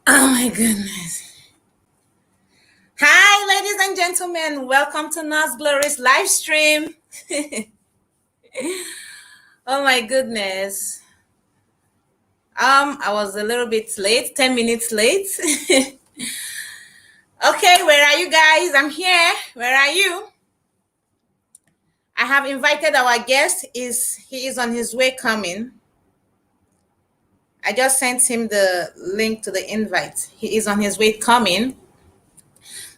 Oh my goodness. Hi, ladies and gentlemen. Welcome to Nas Glory's live stream. Oh my goodness. I was a little bit late, 10 minutes late. Okay, where are you guys? I'm here. Where are you? I have invited our guest. He is on his way coming. I just sent him the link to the invite. He is on his way coming.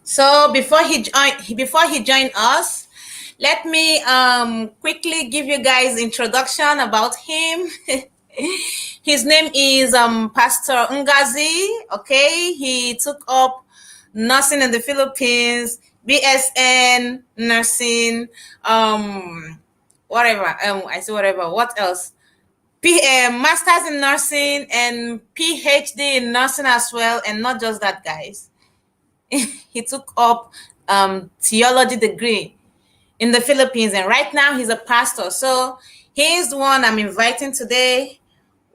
So before he join us, let me quickly give you guys introduction about him. His name is Pastor Ngazi. Okay, he took up nursing in the Philippines, BSN nursing, whatever. I say whatever. What else? Masters in nursing and PhD in nursing as well, and not just that, guys. He took up theology degree in the Philippines, and right now he's a pastor. So he's the one I'm inviting today.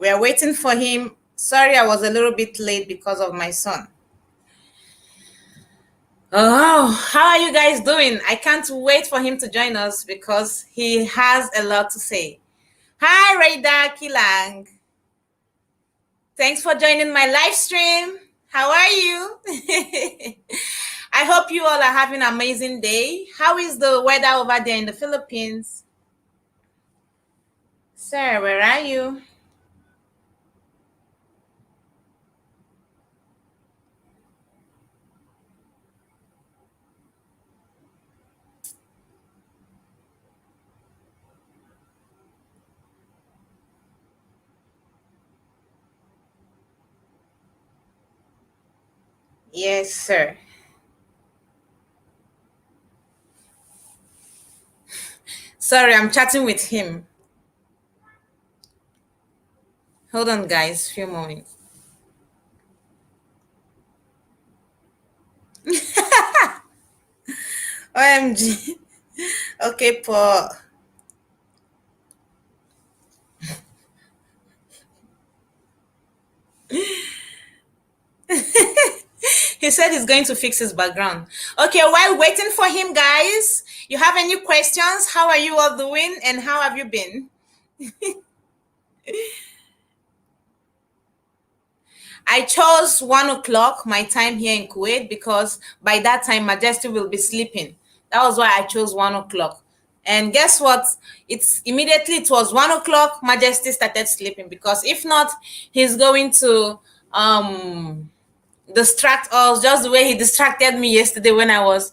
We are waiting for him. Sorry, I was a little bit late because of my son. Oh, how are you guys doing? I can't wait for him to join us because he has a lot to say. Hi, Rayda Kilang. Thanks for joining my live stream. How are you? I hope you all are having an amazing day. How is the weather over there in the Philippines? Sir, where are you? Yes, sir. Sorry, I'm chatting with him. Hold on, guys, few moments. OMG. Okay, Paul. He said he's going to fix his background. Okay, while waiting for him, guys, you have any questions? How are you all doing and how have you been? I chose 1 o'clock my time here in Kuwait because by that time Majesty will be sleeping. That was why I chose 1 o'clock. And guess what? It was 1 o'clock. Majesty started sleeping because if not, he's going to distract us just the way he distracted me yesterday when I was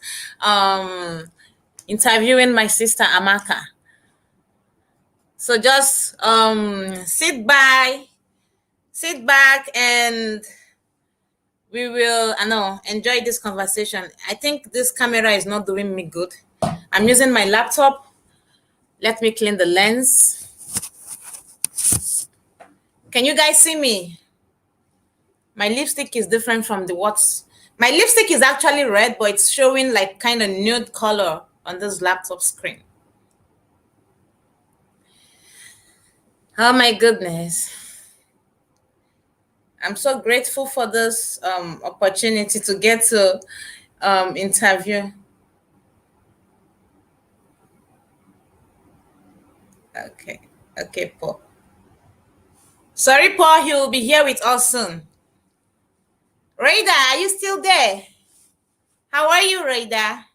interviewing my sister Amaka. So just sit back and we will, I know, enjoy this conversation. I think this camera is not doing me good. I'm using my laptop. Let me clean the lens. Can you guys see me? My lipstick is different from the what's. My lipstick is actually red, but it's showing like kind of nude color on this laptop screen. Oh my goodness. I'm so grateful for this opportunity to get to interview. Okay. Okay, Paul. Sorry, Paul, he will be here with us soon. Rada, are you still there? How are you, Rada?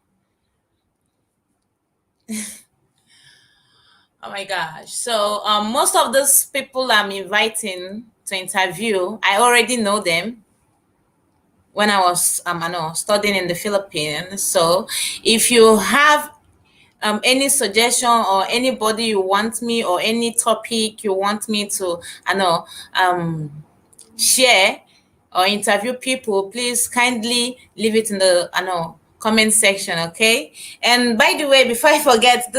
Oh my gosh. So most of those people I'm inviting to interview, I already know them when I was I know, studying in the Philippines. So if you have any suggestion or anybody you want me or any topic you want me to I know share or interview people, please kindly leave it in the comment section, okay? And by the way, before I forget,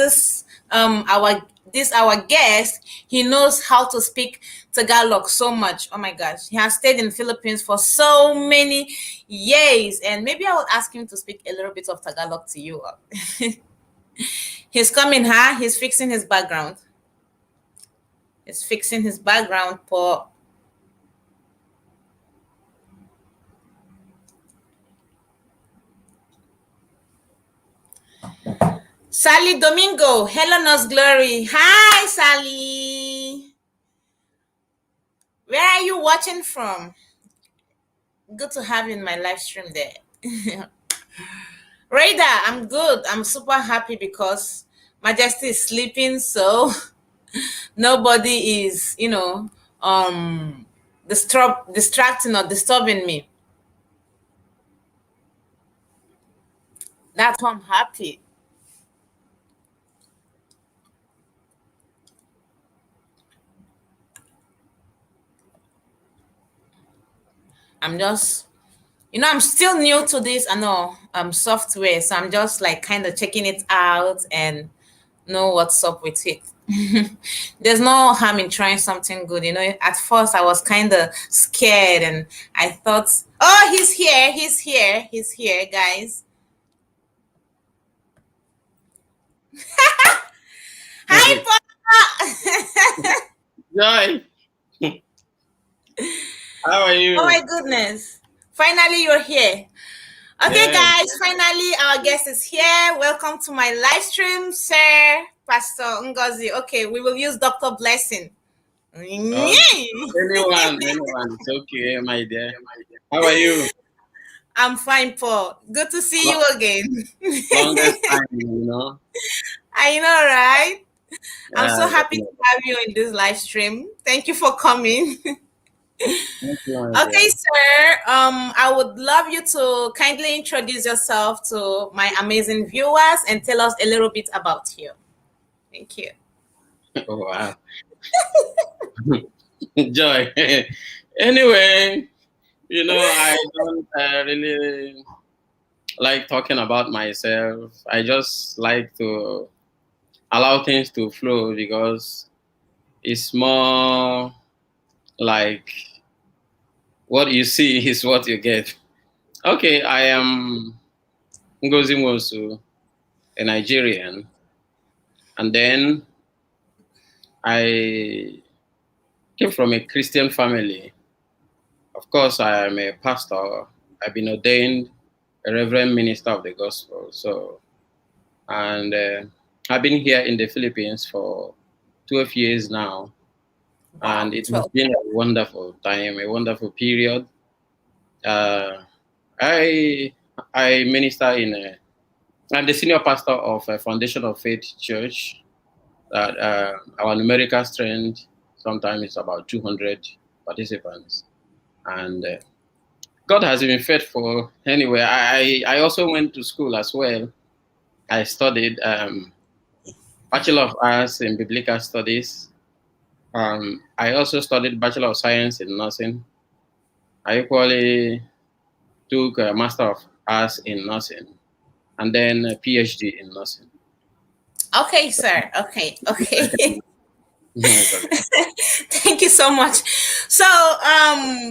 our guest, he knows how to speak Tagalog so much. Oh my gosh, he has stayed in Philippines for so many years, and maybe I will ask him to speak a little bit of Tagalog to you. He's coming, huh? He's fixing his background. He's fixing his background for. Sally Domingo, Helena's Glory. Hi, Sally. Where are you watching from? Good to have you in my live stream there. Raider, I'm good. I'm super happy because Majesty is sleeping, so nobody is, distracting or disturbing me. That's why I'm happy. I'm just, I'm still new to this, I know, software, so I'm just like kind of checking it out and know what's up with it. There's no harm in trying something good. At first I was kind of scared and I thought, oh, he's here, guys. Hi, Paula. Joy, how are you? Oh my goodness. Finally, you're here. Okay, Yeah. guys, finally, our guest is here. Welcome to my live stream, Sir Pastor Ngozi. Okay, we will use Dr. Blessing. Oh, anyone. It's okay, my dear. How are you? I'm fine, Paul. Good to see you Lo- again. Longest time. I know, right? I'm so happy to Definitely. have you in this live stream. Thank you for coming. Thank you, my Okay, dear. sir. I would love you to kindly introduce yourself to my amazing viewers and tell us a little bit about you. Thank you. Oh, wow. Joy. Anyway, I don't really like talking about myself. I just like to allow things to flow because it's more like what you see is what you get. Okay, I am Ngozi Mosu, a Nigerian, and then I came from a Christian family. Of course, I am a pastor. I've been ordained a reverend minister of the gospel. And I've been here in the Philippines for 12 years now, and Wow, it has 12. been a wonderful time, a wonderful period. Uh, I I minister I'm the senior pastor of a Foundation of Faith Church. That our numerical strength sometimes is about 200 participants, and God has been faithful. Anyway, I also went to school as well. I studied Bachelor of Arts in Biblical Studies. I also studied Bachelor of Science in Nursing. I equally took a Master of Arts in Nursing and then a Ph.D. in Nursing. Okay, sir. Okay. It's okay. Thank you so much. So,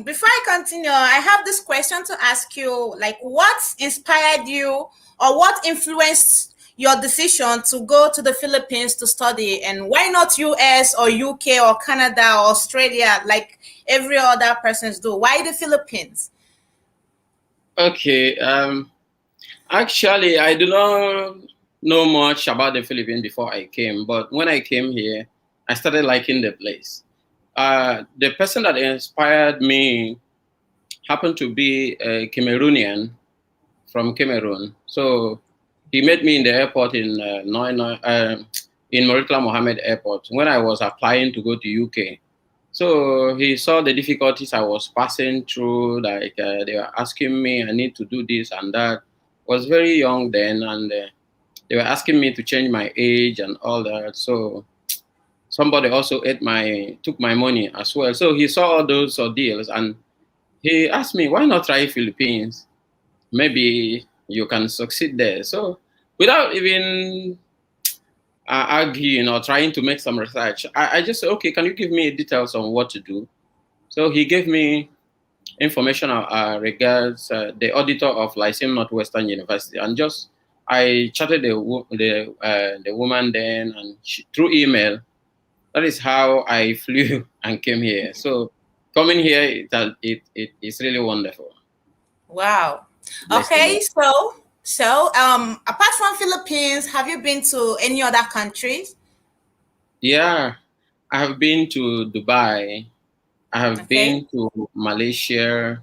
before I continue, I have this question to ask you. Like, what inspired you, or what influenced your decision to go to the Philippines to study, and why not US or UK or Canada or Australia, like every other persons do? Why the Philippines? Okay. Actually, I do not know much about the Philippines before I came, but when I came here, I started liking the place. The person that inspired me happened to be a Cameroonian from Cameroon. So he met me in the airport in Murtala Mohammed Airport when I was applying to go to UK. So he saw the difficulties I was passing through. Like they were asking me, I need to do this and that. I was very young then, and they were asking me to change my age and all that. So somebody also took my money as well. So he saw all those ordeals, and he asked me, why not try Philippines? Maybe you can succeed there. So without even arguing or trying to make some research, I just said, okay, can you give me details on what to do? So he gave me information regards the auditor of Lyceum Northwestern University, and just I chatted the woman then, and through email. That is how I flew and came here. So coming here, it is really wonderful. Wow. Bless the Okay, Lord. so So, apart from Philippines, have you been to any other countries? Yeah, I have been to Dubai. I have Okay. been to Malaysia.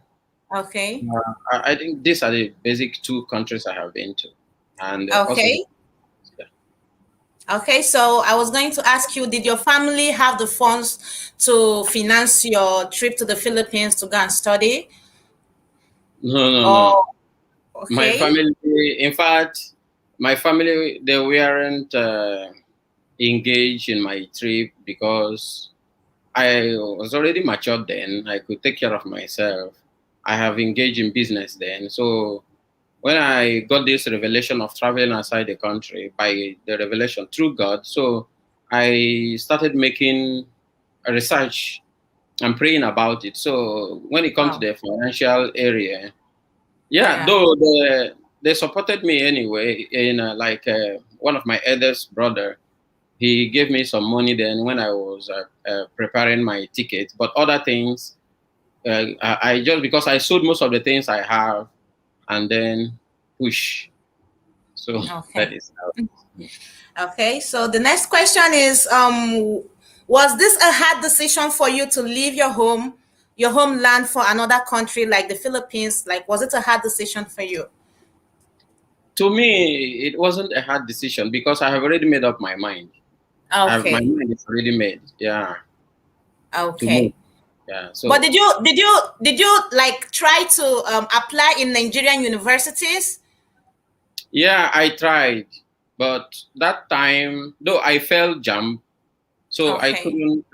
Okay. I think these are the basic two countries I have been to, and also the. Okay. Okay. So I was going to ask you, did your family have the funds to finance your trip to the Philippines to go and study? No, no, no. Oh, My okay. family, in fact, my family they weren't engaged in my trip because I was already matured then. I could take care of myself. I have engaged in business then. So when I got this revelation of traveling outside the country by the revelation through God, so I started making a research and praying about it. So when it comes to Wow. the financial area, yeah, Yeah. though they supported me anyway. In one of my eldest brother, he gave me some money then when I was preparing my ticket. But other things, I just because I sold most of the things I have and then push. So that Okay. is how. Okay. So the next question is, was this a hard decision for you to leave your homeland for another country like the Philippines? Like, was it a hard decision for you? To me, it wasn't a hard decision because I have already made up my mind. My Okay. mind is already made. Yeah, to move. Okay. Yeah. But So did you like try to apply in Nigerian universities? yeah, I tried, but that time though I felt jump, so I Okay. couldn't.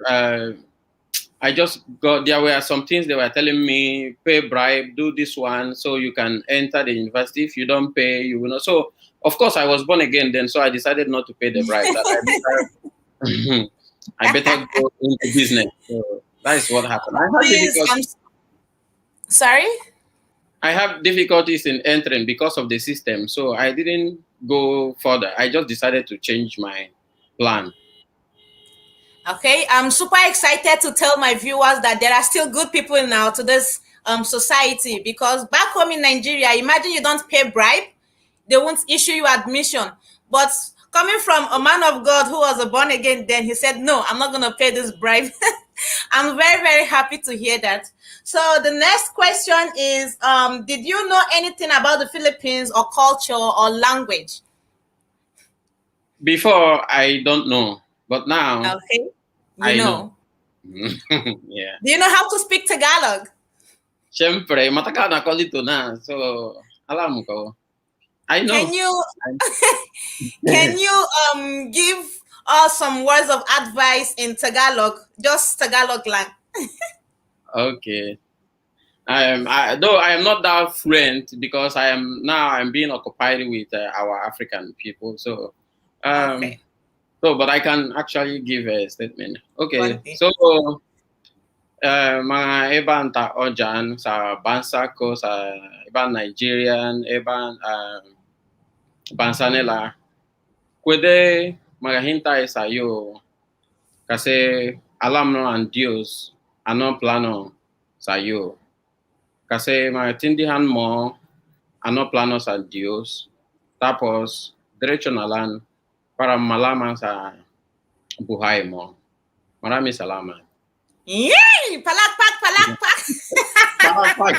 I just got there were some things they were telling me pay bribe, do this one so you can enter the university. If you don't pay, you will not. So of course I was born again then, so I decided not to pay the bribe. That I better I better go into business. So that is what happened. Please, I'm sorry. I have difficulties in entering because of the system, so I didn't go further. I just decided to change my plan. Okay, I'm super excited to tell my viewers that there are still good people now to this society, because back home in Nigeria, imagine you don't pay bribe, they won't issue you admission. But coming from a man of God who was a born again, then he said, "No, I'm not going to pay this bribe." I'm very, very happy to hear that. So the next question is, did you know anything about the Philippines or culture or language? Before I don't know, but now Okay, you I know. know. Yeah. Do you know how to speak Tagalog? Siyempre, matagal na ako dito na. So, alam ko. I Can know. you can you give us some words of advice in Tagalog? Just Tagalog lang. Okay. Though I am not that fluent because I'm being occupied with our African people. So, um, Okay. but I can actually give a statement. One Okay. thing. So, mga ibang tao dyan sa bansa ko, sa ibang Nigerian, ibang bansa nila, pwede maghintay sa'yo kasi alam no ang Diyos anong plano sa'yo. Kasi maintindihan mo ano plano sa Diyos, tapos diretso na lang para malaman sa buhay mo. Maraming salamat. Yay! Palakpak, palakpak. Palakpak!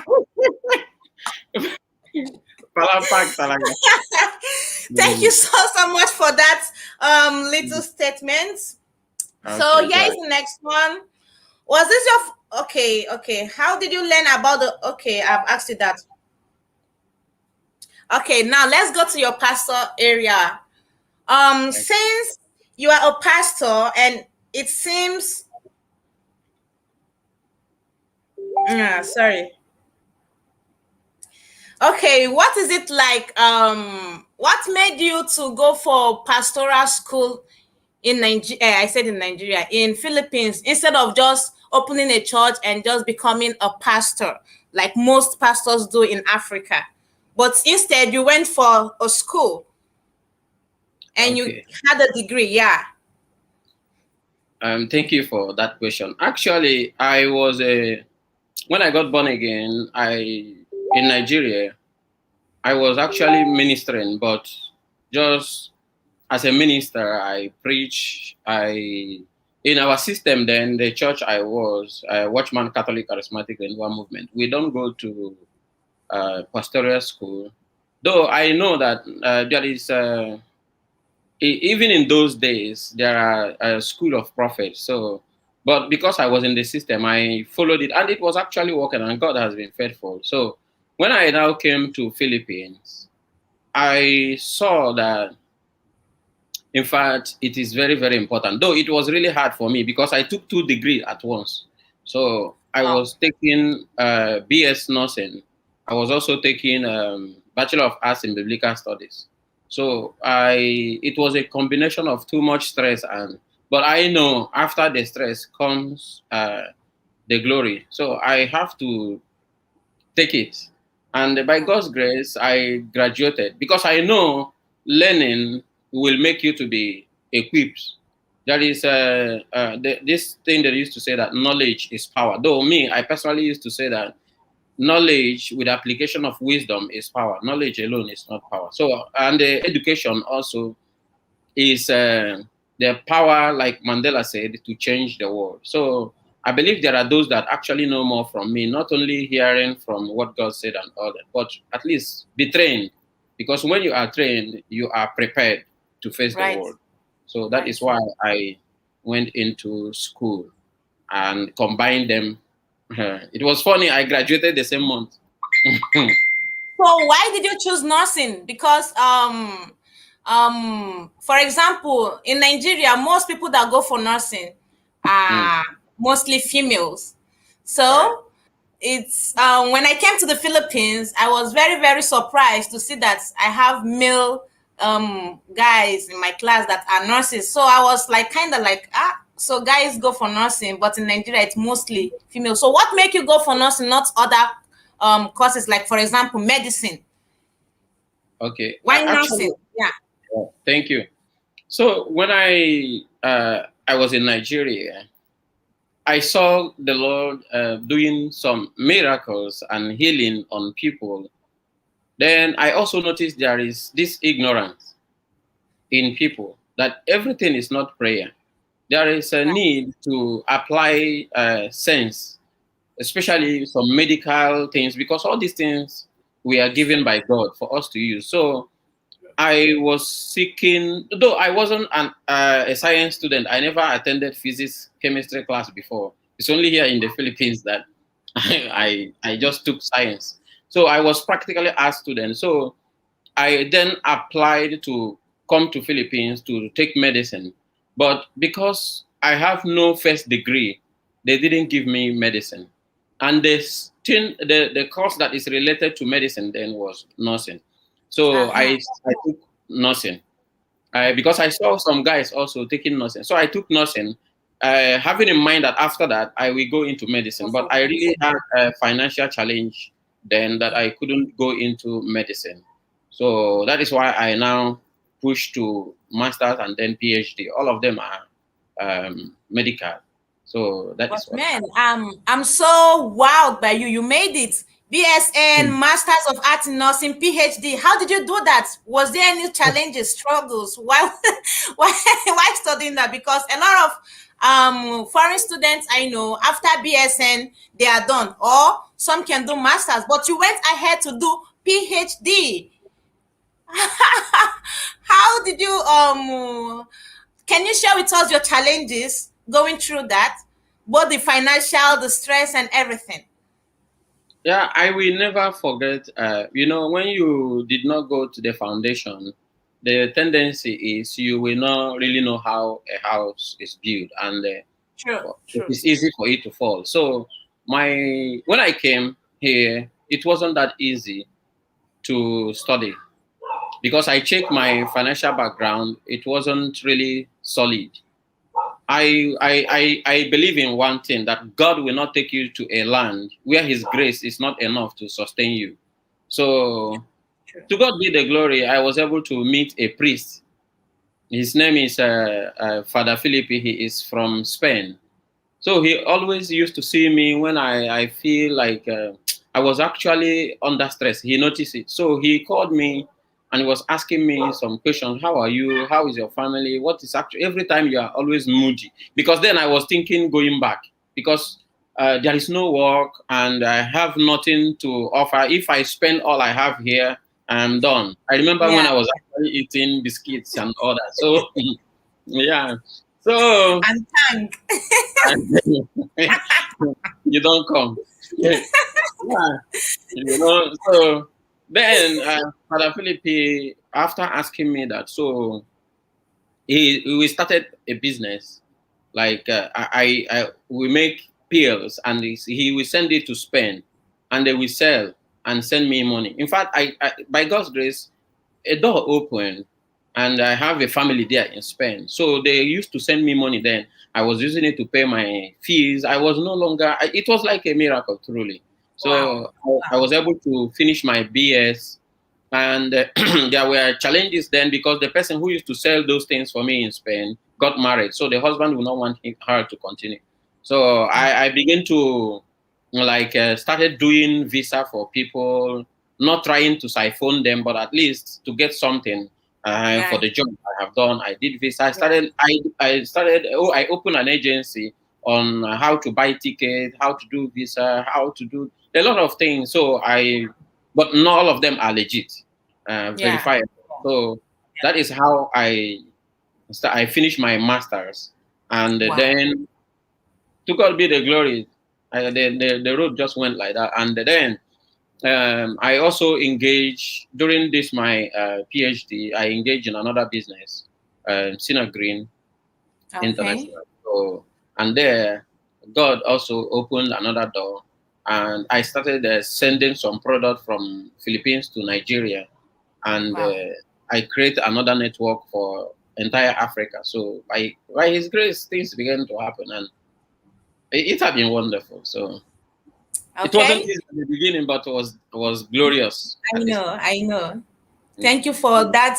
Palakpak talaga. Thank you Mm. so much for that little statement. So Okay, here is right. the next one. Was this your okay? How did you learn about the okay? I've asked you that. Okay, now let's go to your pastor area. Since you are a pastor and it seems sorry. Okay, what is it like? What made you to go for pastoral school in Nigeria? I said in Nigeria, in Philippines, instead of just opening a church and just becoming a pastor, like most pastors do in Africa. But instead, you went for a school and you Okay. had a degree. Yeah. Thank you for that question. Actually, I was when I got born again, I in Nigeria. I was actually ministering, but just as a minister, I preach. I in our system then the church I was Watchman Catholic Charismatic Renewal Movement. We don't go to pastoral school, though I know that there is. Even in those days, there are a school of prophets. So, but because I was in the system, I followed it, and it was actually working, and God has been faithful. So, when I now came to Philippines, I saw that, in fact, it is very, very important. Though it was really hard for me because I took 2 degrees at once. So I Wow. was taking BS nursing. I was also taking Bachelor of Arts in Biblical Studies. So it was a combination of too much stress, but I know after the stress comes the glory. So I have to take it. And by God's grace, I graduated because I know learning will make you to be equipped. That is this thing they used to say that knowledge is power. Though me, I personally used to say that knowledge with application of wisdom is power. Knowledge alone is not power. So, and the education also is the power, like Mandela said, to change the world. So I believe there are those that actually know more from me, not only hearing from what God said and all that, but at least be trained. Because when you are trained, you are prepared to face the Right. world. So that Right. is why I went into school and combined them. It was funny, I graduated the same month. So why did you choose nursing? Because for example, in Nigeria, most people that go for nursing Mm, are mostly females. correct. So it's when I came to the Philippines, I was very, very surprised to see that I have male guys in my class that are nurses. So I was like kind of like, so guys go for nursing, but in Nigeria it's mostly female. So what make you go for nursing, not other courses, like for example medicine? Okay. Why Actually, nursing? Yeah. thank you. So when I was in Nigeria, I saw the Lord doing some miracles and healing on people. Then I also noticed there is this ignorance in people that everything is not prayer. There is a Right. need to apply sense, especially some medical things, because all these things we are given by God for us to use. So I was seeking, though I wasn't a science student. I never attended physics, chemistry class before. It's only here in the Philippines that I just took science. So I was practically a student. So I then applied to come to Philippines to take medicine. But because I have no first degree, they didn't give me medicine. And the course that is related to medicine then was nursing. So Uh-huh. I took nursing. Because I saw some guys also taking nursing. So I took nursing, having in mind that after that I will go into Go medicine. But for I really medicine. had a financial challenge then that I couldn't go into medicine. So that is why I now push to masters and then PhD. All of them are medical. So that But is what man, I'm so wowed by you. You made it. BSN, happened. Masters of Arts in Nursing, PhD. How did you do that? Was there any challenges, struggles? Why, why studying that? Because a lot of foreign students I know after BSN they are done, or some can do masters, but you went ahead to do PhD. How did you can you share with us your challenges going through that, both the financial, the stress, and everything? Yeah, I will never forget. When you did not go to the foundation, the tendency is you will not really know how a house is built, and True, it true. is easy for it to fall. So, when I came here, it wasn't that easy to study because I checked my financial background. It wasn't really solid. I believe in one thing that God will not take you to a land where His grace is not enough to sustain you. So, True. to God be the glory, I was able to meet a priest. His name is Father Felipe. He is from Spain. So he always used to see me when I feel like I was actually under stress. He noticed it. So he called me and he was asking me some questions. How are you? How is your family? What is actually, every time you are always moody. Because then I was thinking going back because there is no work and I have nothing to offer. If I spend all I have here, I'm done. I remember when Yeah. I was actually eating biscuits and all that. So, yeah. So, And thank. you don't come. Yeah. So then Father Philip, after asking me that, so we started a business. Like we make pills, and he will send it to Spain, and they will sell and send me money. In fact, I by God's grace, a door opened, and I have a family there in Spain. So they used to send me money then. I was using it to pay my fees. I was no longer, it was like a miracle, truly. Wow. So I was able to finish my BS. And there were challenges then because the person who used to sell those things for me in Spain got married. So the husband would not want her to continue. So I began to started doing visa for people, not trying to siphon them, but at least to get something for Right. the job I have done. I did visa. Yeah. I opened an agency on how to buy tickets, how to do visa, how to do a lot of things. But not all of them are legit, Yeah. verifiable. So that is how I finished my masters, and Wow. then to God be the glory. The road just went like that, and then I also engaged during this my PhD. I engaged in another business, Green Okay. International. So, and there, God also opened another door, and I started sending some product from Philippines to Nigeria, and Wow. I create another network for entire Africa. So by His grace, things began to happen, and it had been wonderful. So it wasn't Okay. easy at the beginning, but it was glorious I at this know. I know. point. Thank you for that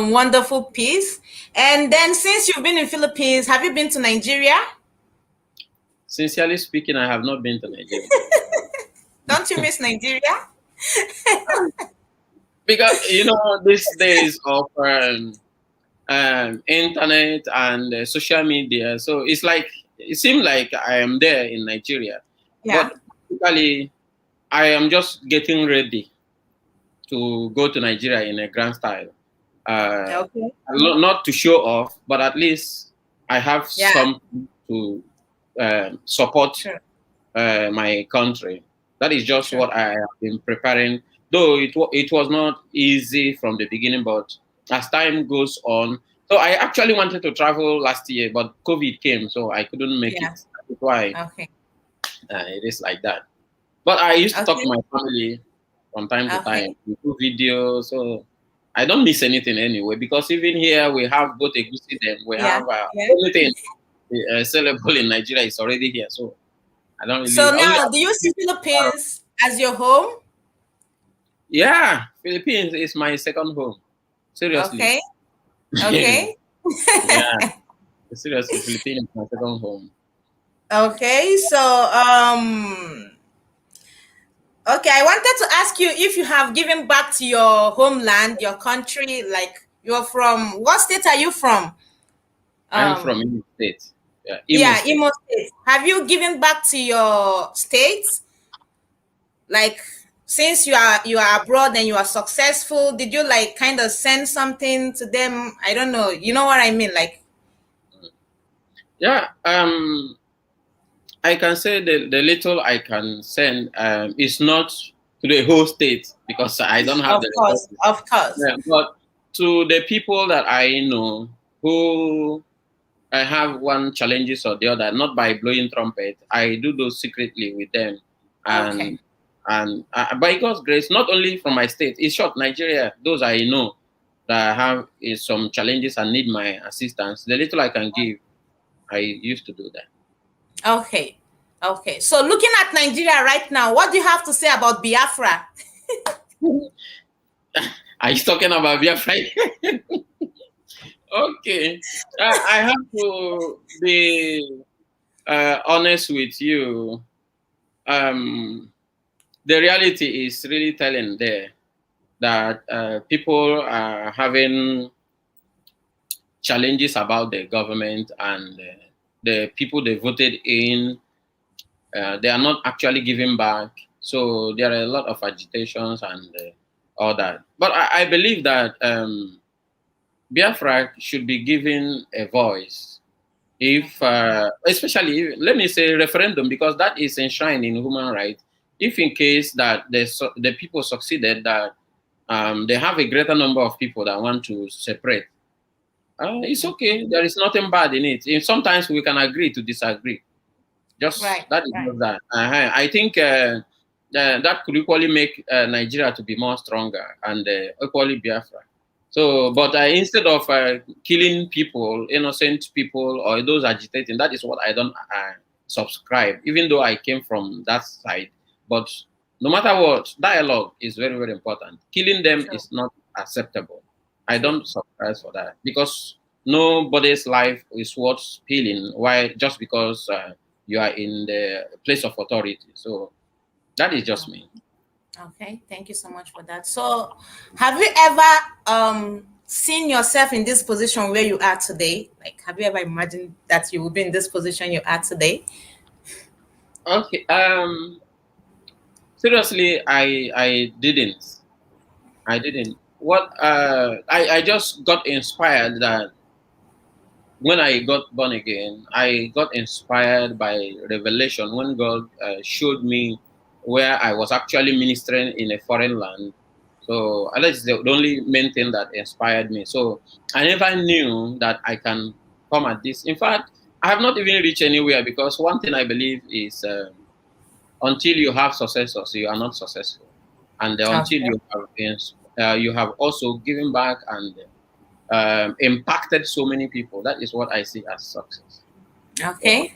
wonderful piece. And then, since you've been in Philippines, have you been to Nigeria? Sincerely speaking, I have not been to Nigeria Don't you miss Nigeria? because these days of internet and social media, so it's like it seems like I am there in Nigeria, Yeah. but basically I am just getting ready to go to Nigeria in a grand style. Uh, Okay. not to show off, but at least I have Yeah. some to support True. my country. That is just True. what I have been preparing. Though it was not easy from the beginning, but as time goes on, so I actually wanted to travel last year, but COVID came, so I couldn't make it. Yeah. That's why Okay. it is like that. But I used to talk to Okay. my family from time to time. Okay. We do videos, so I don't miss anything anyway. Because even here we have both a good them, we Yeah. have Yeah. anything sellable in Nigeria is already here. So I don't So really only. now, do you see Philippines as your home? Yeah, Philippines is my second home. Seriously. Okay. Okay. Yeah, seriously, Philippines is my second home. Okay. So, okay, I wanted to ask you if you have given back to your homeland, your country. Like, you're from what state are you from? I'm from Um, Imo State. Yeah, Imo yeah, State. Imo State. Have you given back to your state? Like, since you are abroad and you are successful, did you like kind of send something to them? I don't know. You know what I mean? Like, Yeah, I can say the little I can send is not to the whole state because I don't have of the course, resources. of course. Yeah, but to the people that I know who I have one challenges or the other, not by blowing trumpet. I do those secretly with them, Okay. and by God's grace, not only from my state, it's short Nigeria. Those I know that have some challenges and need my assistance. The little I can give, I used to do that. Okay. Okay. So looking at Nigeria right now, what do you have to say about Biafra? Are you talking about Biafra? Okay, I have to be honest with you. Um, the reality is really telling there that people are having challenges about the government, and the people they voted in, they are not actually giving back. So there are a lot of agitations and all that. But I believe that Biafra should be given a voice. If, especially, let me say referendum, because that is enshrined in human rights. If in case that the people succeeded, that they have a greater number of people that want to separate, it's okay. There is nothing bad in it. Sometimes we can agree to disagree. Just Right, that is right. just that. I think that could equally make Nigeria to be more stronger, and equally Biafra. So, but instead of killing people, innocent people, or those agitating, that is what I don't subscribe. Even though I came from that side, but no matter what, dialogue is very, very important. Killing them True, is not acceptable. I true. don't subscribe for that, because nobody's life is worth killing. Why? Just because you are in the place of authority. So that is just me. Okay, thank you so much for that. So, have you ever seen yourself in this position where you are today? Like, have you ever imagined that you will be in this position you are today? Okay. Seriously, I didn't. I didn't. What I just got inspired that when I got born again, I got inspired by revelation when God showed me where I was actually ministering in a foreign land. So that is the only main thing that inspired me. So I never knew that I can come at this. In fact, I have not even reached anywhere, because one thing I believe is until you have successors, you are not successful, and until Okay. you have also given back and impacted so many people. That is what I see as success. So Okay.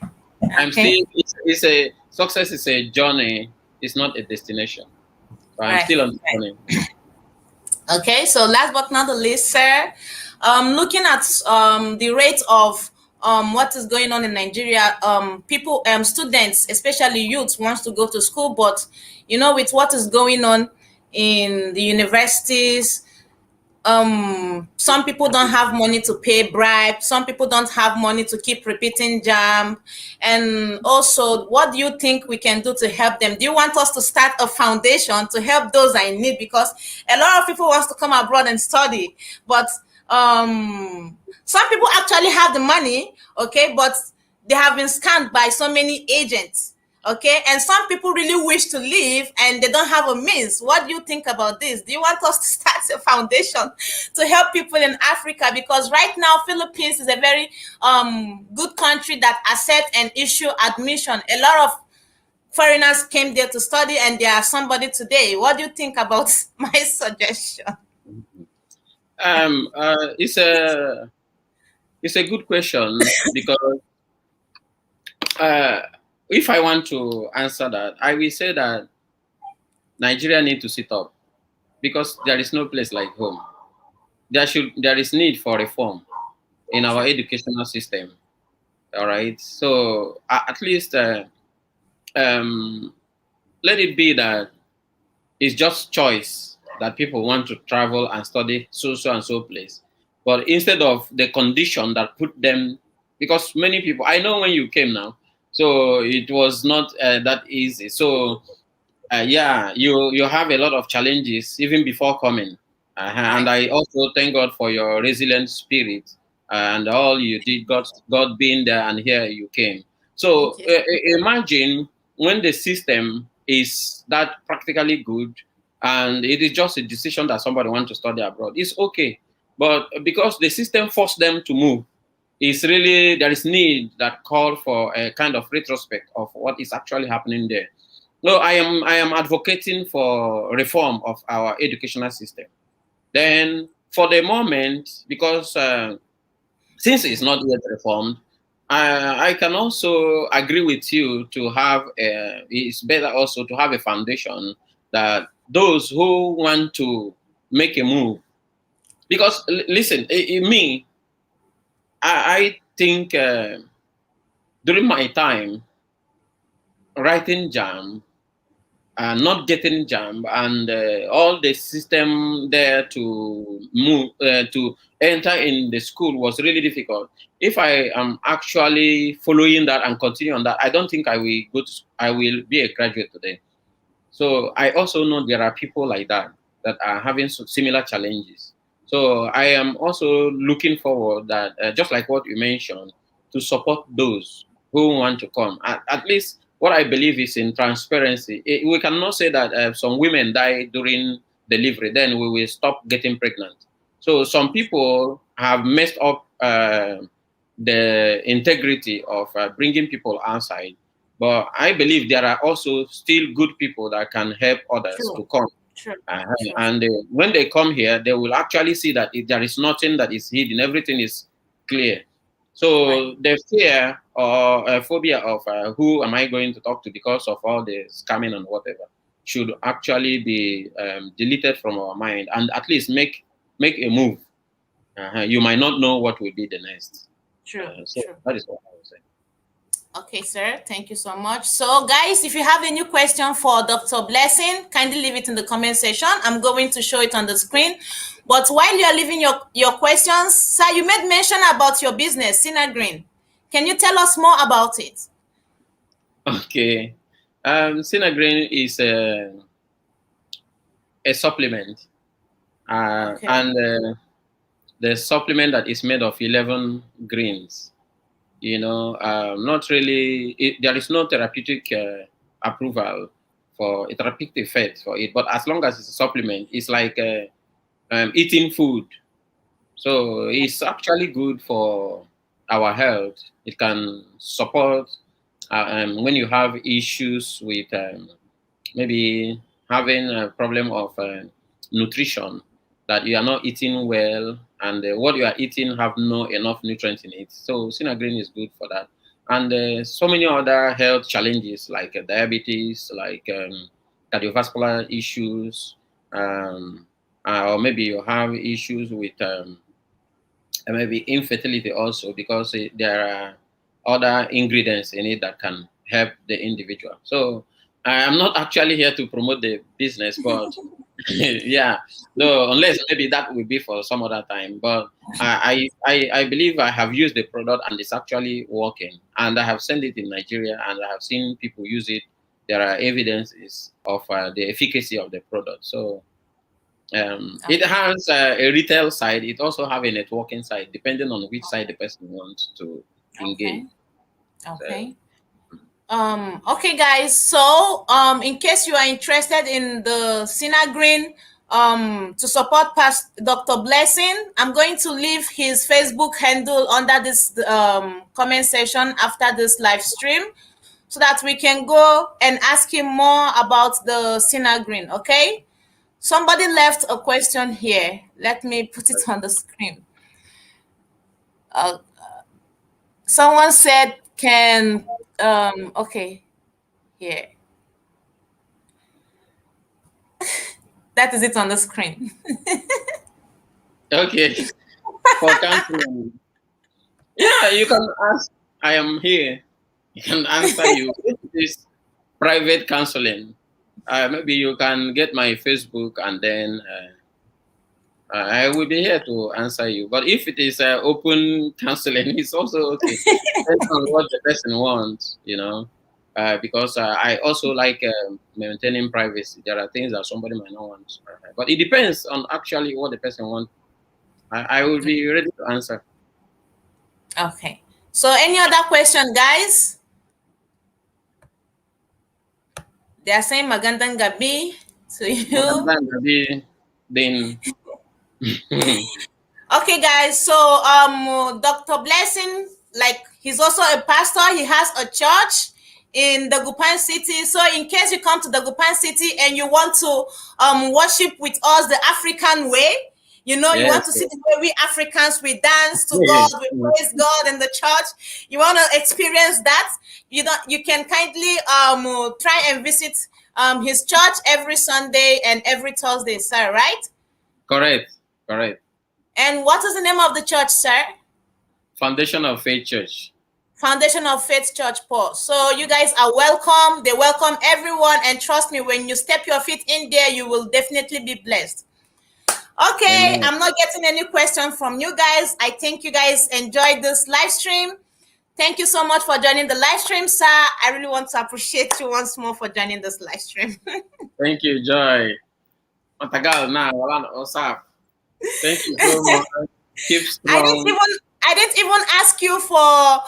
I'm Okay. still. It's a success is a journey. It's not a destination. So I'm Right. still on the Right. journey. Okay. So last but not the least, sir, looking at the rate of what is going on in Nigeria, people, students, especially youth, wants to go to school, but with what is going on in the universities, some people don't have money to pay bribe, some people don't have money to keep repeating jam. And also, what do you think we can do to help them? Do you want us to start a foundation to help those in need? Because a lot of people wants to come abroad and study, but some people actually have the money, okay, but they have been scammed by so many agents, okay, and some people really wish to leave and they don't have a means. What do you think about this? Do you want us to start a foundation to help people in Africa? Because right now Philippines is a very good country that accept and issue admission. A lot of foreigners came there to study and they are somebody today. What do you think about my suggestion? Um, uh, it's a it's a good question, because uh, if I want to answer that, I will say that Nigeria need to sit up, because there is no place like home. There is need for reform in our True. educational system. All right. So at least um, let it be that it's just choice that people want to travel and study so and so place. But instead of the condition that put them, because many people, I know when you came now, so it was not that easy. So yeah, you have a lot of challenges even before coming, and Right. I also thank God for your resilient spirit and all you did. God being there, and here you came. Thank So you. imagine when the system is that practically good, and it is just a decision that somebody wants to study abroad. It's okay, but because the system forced them to move, it's really there is need that call for a kind of retrospect of what is actually happening there. No, I am advocating for reform of our educational system. Then, for the moment, because since it's not yet reformed, I can also agree with you to have. It's better also to have a foundation that those who want to make a move. Because listen, me, I think during my time writing jam, not getting jammed, and all the system there to move to enter in the school was really difficult. If I am actually following that and continue on that, I don't think I will I will be a graduate today. So I also know there are people like that are having similar challenges. So I am also looking forward that just like what you mentioned, to support those who want to come. At least what I believe is in transparency. We cannot say that some women die during delivery, then we will stop getting pregnant. So some people have messed up the integrity of bringing people outside, but I believe there are also still good people that can help others True. to come. True. Uh, True. and when they come here, they will actually see that there is nothing that is hidden, everything is clear. Right. So the fear or phobia of who am I going to talk to because of all the scamming and whatever should actually be deleted from our mind, and at least make a move. You might not know what will be the next. True. So True. that is what I would say. Okay, sir. Thank you so much. So, guys, if you have any question for Dr. Blessing, kindly leave it in the comment section. I'm going to show it on the screen. But while you are leaving your questions, sir, you made mention about your business, Green. Can you tell us more about it? Okay. Cinnamon is a supplement, Okay. and the supplement that is made of 11 greens. Not really. There is no therapeutic approval for a therapeutic effect for it, but as long as it's a supplement, it's like eating food. So it's actually good for our health. It can support when you have issues with maybe having a problem of nutrition, that you are not eating well, and what you are eating have no enough nutrients in it. So green is good for that. And so many other health challenges like diabetes, like cardiovascular issues, or maybe you have issues with and maybe infertility also, because there are other ingredients in it that can help the individual. So I am not actually here to promote the business, but yeah, no, unless maybe that will be for some other time. But I believe I have used the product and it's actually working, and I have sent it in Nigeria and I have seen people use it. There are evidences of the efficacy of the product. So it has a retail side. It also have a networking side, depending on which side the person wants to engage. Okay. Okay, guys. So, in case you are interested in the Green, to support Past Dr. Blessing, I'm going to leave his Facebook handle under this comment section after this live stream, so that we can go and ask him more about the Green. Okay. Somebody left a question here. Let me put it on the screen. Someone said, "Can okay, here." That is it on the screen. Okay, for counseling, yeah, you can ask. I am here. I can answer you. If it is private counseling, maybe you can get my Facebook, and then I will be here to answer you. But if it is open counseling, it's also okay. Depends on what the person wants, because I also like maintaining privacy. There are things that somebody might not want. But it depends on actually what the person wants. I will be ready to answer. Okay. So, any other question, guys? They are saying Magandan Gabi to you. Then Okay, guys. So, Dr. Blessing, like, he's also a pastor. He has a church in the Gupan City. So, in case you come to the Gupan City and you want to worship with us the African way, you want yes, to see yes. the way we Africans, we dance to God, we praise God in the church. You want to experience that? You can kindly try and visit his church every Sunday and every Thursday, sir, right? Correct, correct. And what is the name of the church, sir? Foundation of Faith Church. Foundation of Faith Church, Paul. So you guys are welcome. They welcome everyone, and trust me, when you step your feet in there, you will definitely be blessed. Okay, Amen. I'm not getting any question from you guys. I think you guys enjoyed this live stream. Thank you so much for joining the live stream, sir. I really want to appreciate you once more for joining this live stream. Thank you, Joy. Matagal na, wala na usap. Thank you so much. Keep I didn't strong. even I didn't even ask you for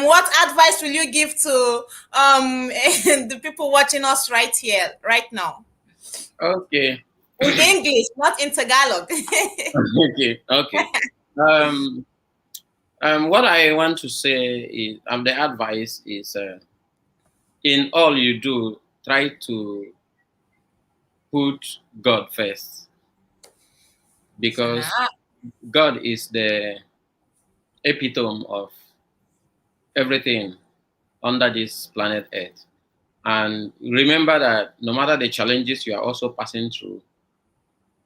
what advice will you give to the people watching us right here, right now. Okay. In English, not in Tagalog. Okay. Um, what I want to say is, the advice is, in all you do, try to put God first, because God is the epitome of everything under this planet Earth. And remember that no matter the challenges you are also passing through,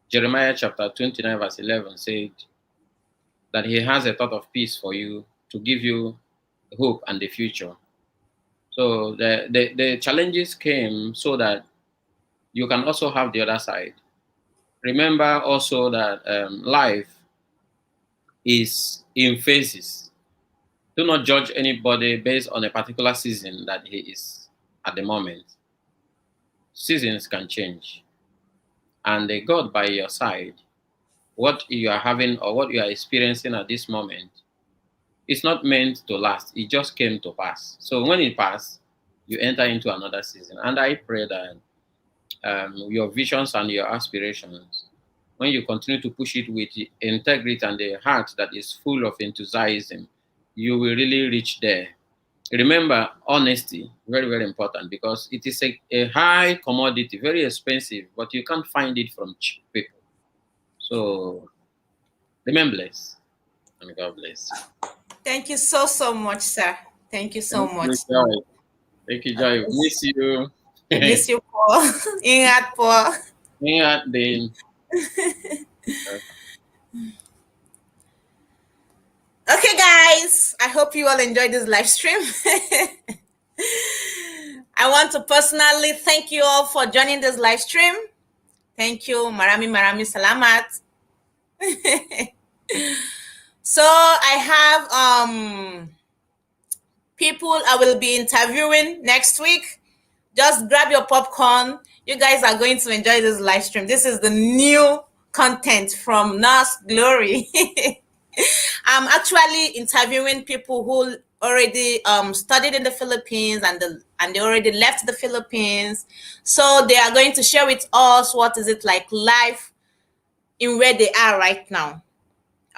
Jeremiah chapter 29, verse 11 said that He has a thought of peace for you, to give you hope and the future. So the challenges came so that you can also have the other side. Remember also that life is in phases. Do not judge anybody based on a particular season that he is at the moment. Seasons can change. And the God by your side, what you are having or what you are experiencing at this moment, it's not meant to last. It just came to pass. So when it passed, you enter into another season. And I pray that your visions and your aspirations, when you continue to push it with integrity and a heart that is full of enthusiasm, you will really reach there. Remember, honesty, very, very important, because it is a high commodity, very expensive, but you can't find it from cheap people. So remain blessed, and God bless you. Thank you so much, sir. Thank you so Thank much. you, Joy. Thank you, Joy. Miss you. Miss you po. Ingat po. Yeah, then. Okay, guys. I hope you all enjoyed this live stream. I want to personally thank you all for joining this live stream. Thank you. Marami salamat. So I have people I will be interviewing next week. Just grab your popcorn. You guys are going to enjoy this live stream. This is the new content from Nas Glory. I'm actually interviewing people who already studied in the Philippines, and they already left the Philippines. So they are going to share with us what is it like life in where they are right now.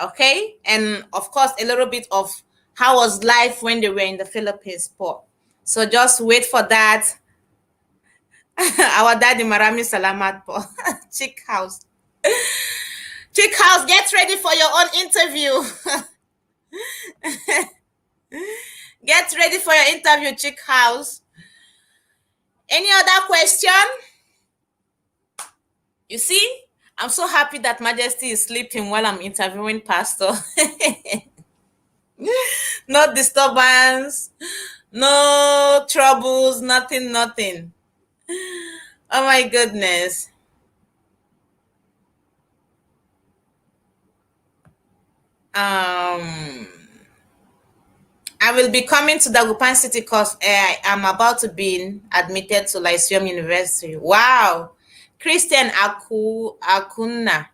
Okay? And of course, a little bit of how was life when they were in the Philippines, Paul. So just wait for that. Our daddy Marami Salamat po. Chick House. Chick House, get ready for your own interview. Get ready for your interview, Chick House. Any other question? You see, I'm so happy that Majesty is sleeping while I'm interviewing Pastor. No disturbance, no troubles, nothing. Oh my goodness. I will be coming to Dagupan City because I am about to be admitted to Lyceum University. Wow. Christian Akunana.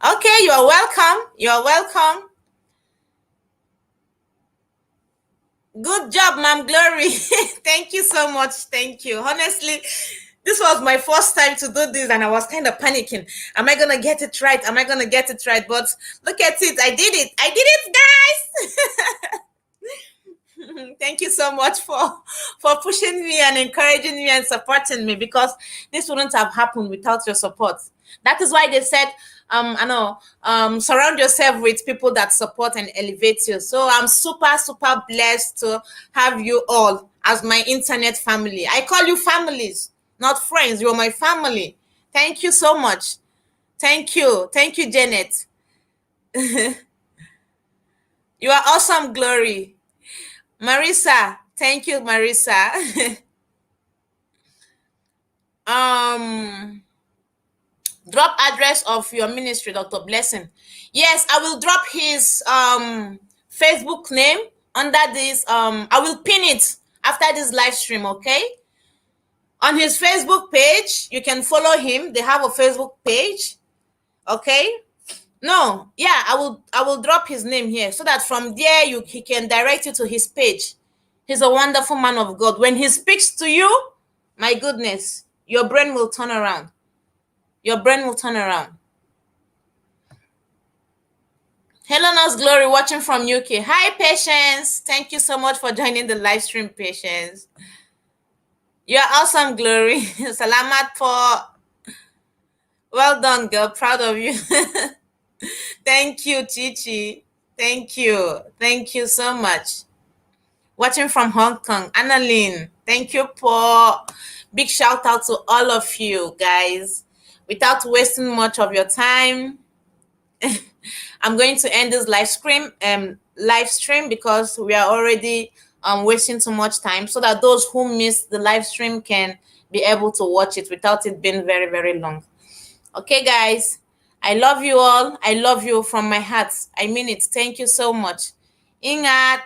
Okay, you are welcome. You are welcome. Good job, Ma'am Glory. Thank you so much. Thank you. Honestly, this was my first time to do this, and I was kind of panicking. Am I gonna get it right? Am I gonna get it right? But look at it. I did it. I did it, guys. Thank you so much for pushing me and encouraging me and supporting me, because this wouldn't have happened without your support. That is why they said, surround yourself with people that support and elevate you. So I'm super blessed to have you all as my internet family. I call you families, not friends. You're my family. Thank you so much. Thank you, Janet. You are awesome, Glory. Marisa, thank you, Marisa. um Drop address of your ministry, Dr. Blessing. Yes, I will drop his Facebook name under this. I will pin it after this live stream, okay? On his Facebook page, you can follow him. They have a Facebook page, okay? No, yeah, I will drop his name here so that from there he can direct you to his page. He's a wonderful man of God. When he speaks to you, my goodness, your brain will turn around. Your brain will turn around. Helena's Glory watching from UK. Hi, Patience. Thank you so much for joining the live stream, Patience. You're awesome, Glory. Salamat po. Well done, girl. Proud of you. Thank you, Chichi. Thank you. Thank you so much. Watching from Hong Kong. Annalyn. Thank you, Paul. Big shout out to all of you, guys. Without wasting much of your time, I'm going to end this live stream because we are already wasting too much time, so that those who missed the live stream can be able to watch it without it being very, very long. Okay, guys, I love you all. I love you from my heart. I mean it. Thank you so much. Ingat.